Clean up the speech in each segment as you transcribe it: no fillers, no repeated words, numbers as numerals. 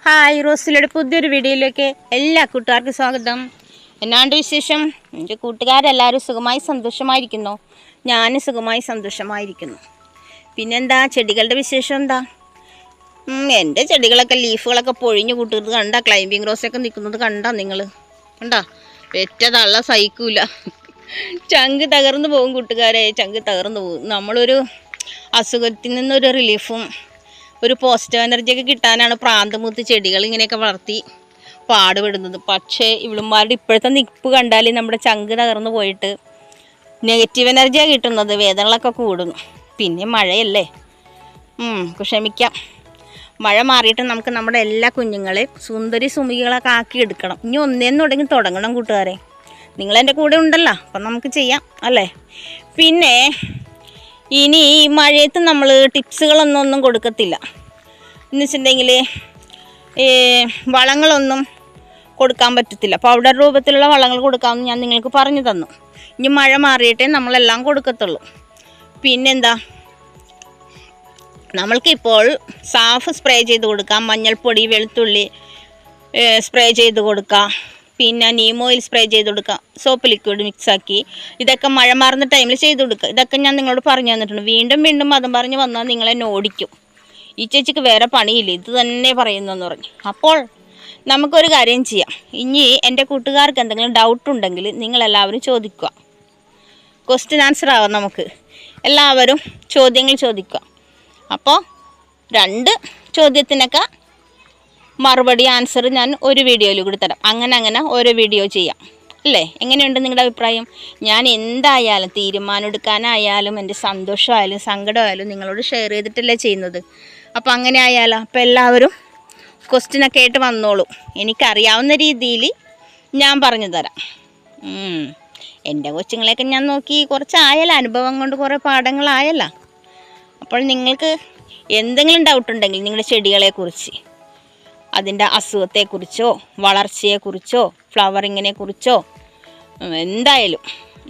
Hi റോസിലയുടെ പുതിയൊരു വീഡിയോയിലേക്ക് എല്ലാ കൂട്ടുകാർക്കും സ്വാഗതം. എന്നാണ്ട് വിശേഷം? എൻ്റെ കൂട്ടുകാരെല്ലാവരും സുഖമായി സന്തോഷമായിരിക്കുന്നു. ഞാനും സുഖമായി സന്തോഷമായിരിക്കുന്നു. പിന്നെന്താ ചെടികളുടെ വിശേഷം എന്താ? എൻ്റെ ചെടികളൊക്കെ ലീഫുകളൊക്കെ പൊഴിഞ്ഞ് കൂട്ടുന്നത് കണ്ട, ക്ലൈമ്പിംഗ് റോസൊക്കെ നിൽക്കുന്നത് കണ്ടാ നിങ്ങൾ? കണ്ടാ വെറ്റതള്ള സഹിക്കൂല, ചങ്ക് തകർന്നു പോകും കൂട്ടുകാരെ, ചങ്ക് തകർന്നു പോകും. നമ്മളൊരു അസുഖത്തിൽ നിന്നൊരു റിലീഫും ഒരു പോസിറ്റീവ് എനർജിയൊക്കെ കിട്ടാനാണ് പ്രാന്തമൂത്ത് ചെടികൾ ഇങ്ങനെയൊക്കെ വളർത്തി പാടുപെടുന്നത്. പക്ഷേ ഇവളുമാരുടെ ഇപ്പോഴത്തെ നിൽപ്പ് കണ്ടാൽ നമ്മുടെ ചങ്ക് തകർന്നു പോയിട്ട് നെഗറ്റീവ് എനർജിയാണ് കിട്ടുന്നത്, വേദനകളൊക്കെ കൂടുന്നു. പിന്നെ മഴയല്ലേ, ക്ഷമിക്കാം. മഴ മാറിയിട്ട് നമുക്ക് നമ്മുടെ എല്ലാ കുഞ്ഞുങ്ങളെയും സുന്ദരി സുമികളൊക്കെ ആക്കി എടുക്കണം. ഇനി ഒന്നേന്ന് തുടങ്ങണം കൂട്ടുകാരെ. നിങ്ങളെൻ്റെ കൂടെ ഉണ്ടല്ലോ, അപ്പം നമുക്ക് ചെയ്യാം അല്ലേ? പിന്നെ ഇനി ഈ മഴയത്ത് നമ്മൾ ടിപ്സുകളൊന്നും കൊടുക്കത്തില്ല എന്ന് വെച്ചിട്ടുണ്ടെങ്കിൽ വളങ്ങളൊന്നും കൊടുക്കാൻ പറ്റത്തില്ല. പൗഡർ രൂപത്തിലുള്ള വളങ്ങൾ കൊടുക്കാമെന്ന് ഞാൻ നിങ്ങൾക്ക് പറഞ്ഞു തന്നു. ഇനി മഴ മാറിയിട്ടേ നമ്മളെല്ലാം കൊടുക്കത്തുള്ളൂ. പിന്നെന്താ, നമ്മൾക്കിപ്പോൾ സാഫ് സ്പ്രേ ചെയ്ത് കൊടുക്കാം, മഞ്ഞൾപ്പൊടി വെളുത്തുള്ളി സ്പ്രേ ചെയ്ത് കൊടുക്കാം, പിന്നെ നീം ഓയിൽ സ്പ്രേ ചെയ്ത് കൊടുക്കാം, സോപ്പ് ലിക്വിഡ് മിക്സാക്കി. ഇതൊക്കെ മഴ മാറുന്ന ടൈമിൽ ചെയ്ത് കൊടുക്കുക. ഇതൊക്കെ ഞാൻ നിങ്ങളോട് പറഞ്ഞു തന്നിട്ടുണ്ട്. വീണ്ടും അതും പറഞ്ഞ് വന്നാൽ നിങ്ങളെന്നെ ഓടിക്കും. ഈ ചേച്ചിക്ക് വേറെ പണിയില്ല, ഇത് തന്നെ പറയുന്നെന്ന് പറഞ്ഞു. അപ്പോൾ നമുക്കൊരു കാര്യം ചെയ്യാം. ഇനി എൻ്റെ കൂട്ടുകാർക്ക് എന്തെങ്കിലും ഡൗട്ട് ഉണ്ടെങ്കിൽ നിങ്ങളെല്ലാവരും ചോദിക്കുക. ക്വസ്റ്റ്യൻ ആൻസർ ആവാം, നമുക്ക് എല്ലാവരും ചോദ്യങ്ങൾ ചോദിക്കുക. അപ്പോൾ 2 ചോദ്യത്തിനൊക്കെ മറുപടി ആൻസർ ഞാൻ ഒരു വീഡിയോയിൽ കൂടി തരാം. അങ്ങനെ ഓരോ വീഡിയോ ചെയ്യാം അല്ലേ? എങ്ങനെയുണ്ട് നിങ്ങളുടെ അഭിപ്രായം? ഞാൻ എന്തായാലും തീരുമാനം എടുക്കാനായാലും എൻ്റെ സന്തോഷമായാലും സങ്കടമായാലും നിങ്ങളോട് ഷെയർ ചെയ്തിട്ടല്ലേ ചെയ്യുന്നത്. അപ്പോൾ അങ്ങനെ ആയാലോ? അപ്പോൾ എല്ലാവരും ക്വസ്റ്റ്യനൊക്കെ ആയിട്ട് വന്നോളൂ. എനിക്കറിയാവുന്ന രീതിയിൽ ഞാൻ പറഞ്ഞു തരാം. എൻ്റെ കൊച്ചുങ്ങളെയൊക്കെ ഞാൻ നോക്കി കുറച്ചായല്ലോ, അനുഭവം കൊണ്ട് കുറേ പാഠങ്ങളായല്ലോ. അപ്പോൾ നിങ്ങൾക്ക് എന്തെങ്കിലും ഡൗട്ട് ഉണ്ടെങ്കിൽ നിങ്ങളുടെ ചെടികളെക്കുറിച്ച്, അതിൻ്റെ അസുഖത്തെക്കുറിച്ചോ വളർച്ചയെക്കുറിച്ചോ ഫ്ലവറിങ്ങിനെ കുറിച്ചോ എന്തായാലും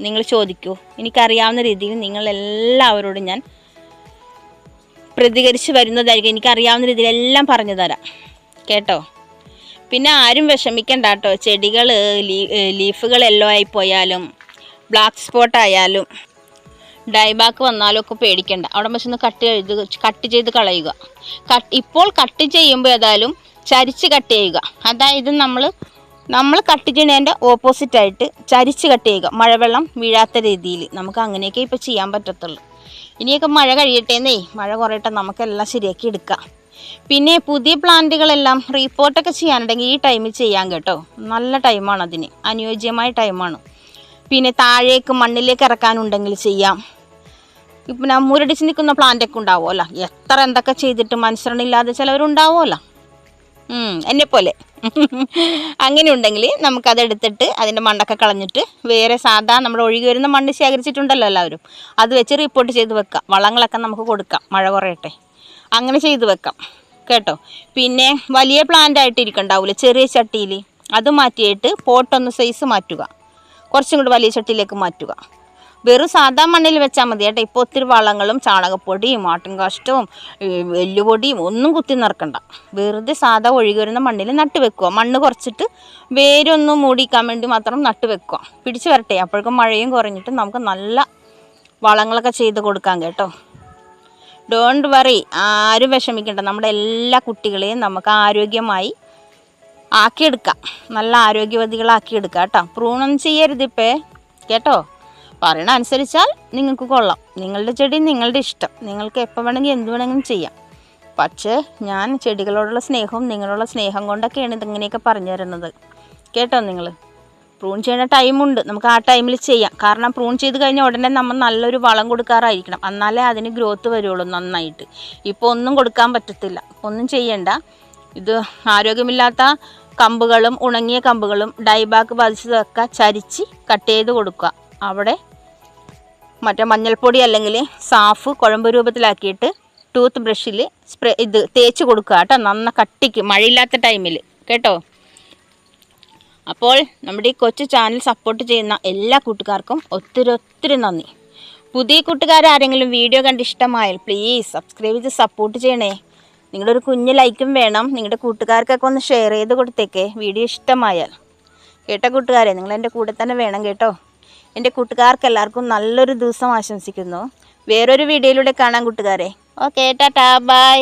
നിങ്ങൾ ചോദിക്കൂ. എനിക്കറിയാവുന്ന രീതിയിൽ നിങ്ങളെല്ലാവരോടും ഞാൻ പ്രതികരിച്ച് വരുന്നതായിരിക്കും. എനിക്കറിയാവുന്ന രീതിയിൽ എല്ലാം പറഞ്ഞു തരാം കേട്ടോ. പിന്നെ ആരും വിഷമിക്കണ്ട കേട്ടോ. ചെടികൾ ലീഫുകൾ യെല്ലോ ആയിപ്പോയാലും ബ്ലാക്ക് സ്പോട്ട് ആയാലും ഡൈബാക്ക് വന്നാലും ഒക്കെ പേടിക്കണ്ട. അവിടെ പക്ഷെ ഒന്ന് കട്ട് ചെയ്ത് കളയുക. ഇപ്പോൾ കട്ട് ചെയ്യുമ്പോൾ ഏതായാലും ചരിച്ച് കട്ട് ചെയ്യുക. അതായത് നമ്മൾ കട്ട് ചെയ്യുന്നതിൻ്റെ ഓപ്പോസിറ്റായിട്ട് ചരിച്ച് കട്ട് ചെയ്യുക, മഴവെള്ളം വീഴാത്ത രീതിയിൽ. നമുക്ക് അങ്ങനെയൊക്കെ ഇപ്പോൾ ചെയ്യാൻ പറ്റത്തുള്ളൂ. ഇനിയൊക്കെ മഴ കഴിയട്ടേന്നേ, മഴ കുറയട്ടെ, നമുക്കെല്ലാം ശരിയാക്കി എടുക്കാം. പിന്നെ പുതിയ പ്ലാന്റുകളെല്ലാം റീപോർട്ടൊക്കെ ചെയ്യാനുണ്ടെങ്കിൽ ഈ ടൈമിൽ ചെയ്യാം കേട്ടോ. നല്ല ടൈമാണ്, അതിന് അനുയോജ്യമായ ടൈമാണ്. പിന്നെ താഴേക്ക് മണ്ണിലേക്ക് ഇറക്കാനുണ്ടെങ്കിൽ ചെയ്യാം. ഇപ്പം മുരടിച്ച് നിൽക്കുന്ന പ്ലാന്റൊക്കെ ഉണ്ടാവുമല്ലോ, എത്ര എന്തൊക്കെ ചെയ്തിട്ട് അനുസരണയില്ലാതെ ചിലവരുണ്ടാവുമല്ലോ, എന്നെപ്പോലെ. അങ്ങനെ ഉണ്ടെങ്കിൽ നമുക്കതെടുത്തിട്ട് അതിൻ്റെ മണ്ണൊക്കെ കളഞ്ഞിട്ട് വേറെ സാധാ നമ്മുടെ ഒഴുകി വരുന്ന മണ്ണ് ശേഖരിച്ചിട്ടുണ്ടല്ലോ എല്ലാവരും, അത് വെച്ച് റിപ്പോർട്ട് ചെയ്ത് വെക്കാം. വളങ്ങളൊക്കെ നമുക്ക് കൊടുക്കാം, മഴ കുറയട്ടെ. അങ്ങനെ ചെയ്ത് വെക്കാം കേട്ടോ. പിന്നെ വലിയ പ്ലാന്റ് ആയിട്ട് ഇരിക്കണ്ടാവില്ല, ചെറിയ ചട്ടിയിൽ അത് മാറ്റിയിട്ട് പോട്ടൊന്ന് സൈസ് മാറ്റുക, കുറച്ചും കൂടി വലിയ ചട്ടിയിലേക്ക് മാറ്റുക. വെറും സാധാ മണ്ണിൽ വെച്ചാൽ മതി കേട്ടോ. ഇപ്പോൾ ഒത്തിരി വളങ്ങളും ചാണകപ്പൊടിയും ആട്ടിൻകാഷ്ടവും എല്ലുപൊടിയും ഒന്നും കുത്തി നിറക്കണ്ട. വെറുതെ സാധാ ഒഴുകി വരുന്ന മണ്ണിൽ നട്ട് വെക്കുക. മണ്ണ് കുറച്ചിട്ട് വേരൊന്നും മൂടിക്കാൻ വേണ്ടി മാത്രം നട്ട് വെക്കുക. പിടിച്ച് വരട്ടെ, അപ്പോഴേക്കും മഴയും കുറഞ്ഞിട്ട് നമുക്ക് നല്ല വളങ്ങളൊക്കെ ചെയ്ത് കൊടുക്കാം കേട്ടോ. ഡോണ്ട് വറി, ആരും വിഷമിക്കണ്ട. നമ്മുടെ എല്ലാ കുട്ടികളെയും നമുക്ക് ആരോഗ്യമായി ആക്കിയെടുക്കാം, നല്ല ആരോഗ്യവതികളാക്കിയെടുക്കാം കേട്ടോ. പ്രൂണൊന്നും ചെയ്യരുതിപ്പേ കേട്ടോ. പറയണ അനുസരിച്ചാൽ നിങ്ങൾക്ക് കൊള്ളാം. നിങ്ങളുടെ ചെടി നിങ്ങളുടെ ഇഷ്ടം, നിങ്ങൾക്ക് എപ്പോൾ വേണമെങ്കിൽ എന്ത് വേണമെങ്കിലും ചെയ്യാം. പക്ഷേ ഞാൻ ചെടികളോടുള്ള സ്നേഹവും നിങ്ങളുള്ള സ്നേഹം കൊണ്ടൊക്കെയാണ് ഇതിങ്ങനെയൊക്കെ പറഞ്ഞു തരുന്നത് കേട്ടോ. നിങ്ങൾ പ്രൂൺ ചെയ്യുന്ന ടൈമുണ്ട്, നമുക്ക് ആ ടൈമിൽ ചെയ്യാം. കാരണം പ്രൂൺ ചെയ്ത് കഴിഞ്ഞാൽ ഉടനെ നമ്മൾ നല്ലൊരു വളം കൊടുക്കാറായിരിക്കണം, എന്നാലേ അതിന് ഗ്രോത്ത് വരുള്ളൂ നന്നായിട്ട്. ഇപ്പോൾ ഒന്നും കൊടുക്കാൻ പറ്റത്തില്ല, ഒന്നും ചെയ്യണ്ട. ഇത് ആരോഗ്യമില്ലാത്ത കമ്പുകളും ഉണങ്ങിയ കമ്പുകളും ഡൈബാക്ക് ബാധിച്ചതൊക്കെ ചരിച്ച് കട്ട് ചെയ്ത് കൊടുക്കുക. അവിടെ മറ്റേ മഞ്ഞൾപ്പൊടി അല്ലെങ്കിൽ സാഫ് കുഴമ്പ് രൂപത്തിലാക്കിയിട്ട് ടൂത്ത് ബ്രഷിൽ തേച്ച് കൊടുക്കുക കേട്ടോ, നന്ന കട്ടിക്ക്, മഴയില്ലാത്ത ടൈമിൽ കേട്ടോ. അപ്പോൾ നമ്മുടെ ഈ കൊച്ചു ചാനൽ സപ്പോർട്ട് ചെയ്യുന്ന എല്ലാ കൂട്ടുകാർക്കും ഒത്തിരി നന്ദി. പുതിയ കൂട്ടുകാരാരെങ്കിലും വീഡിയോ കണ്ട് ഇഷ്ടമായാൽ പ്ലീസ് സബ്സ്ക്രൈബ് ചെയ്ത് സപ്പോർട്ട് ചെയ്യണേ. നിങ്ങളുടെ ഒരു കുഞ്ഞ് ലൈക്കും വേണം. നിങ്ങളുടെ കൂട്ടുകാർക്കൊക്കെ ഒന്ന് ഷെയർ ചെയ്ത് കൊടുത്തേക്കേ വീഡിയോ ഇഷ്ടമായാൽ. കേട്ടോ കൂട്ടുകാരെ, നിങ്ങൾ എൻ്റെ കൂടെ തന്നെ വേണം കേട്ടോ. എൻ്റെ കൂട്ടുകാർക്ക് എല്ലാവർക്കും നല്ലൊരു ദിവസം ആശംസിക്കുന്നു. വേറൊരു വീഡിയോയിലൂടെ കാണാം കൂട്ടുകാരെ. Okay, tata, by.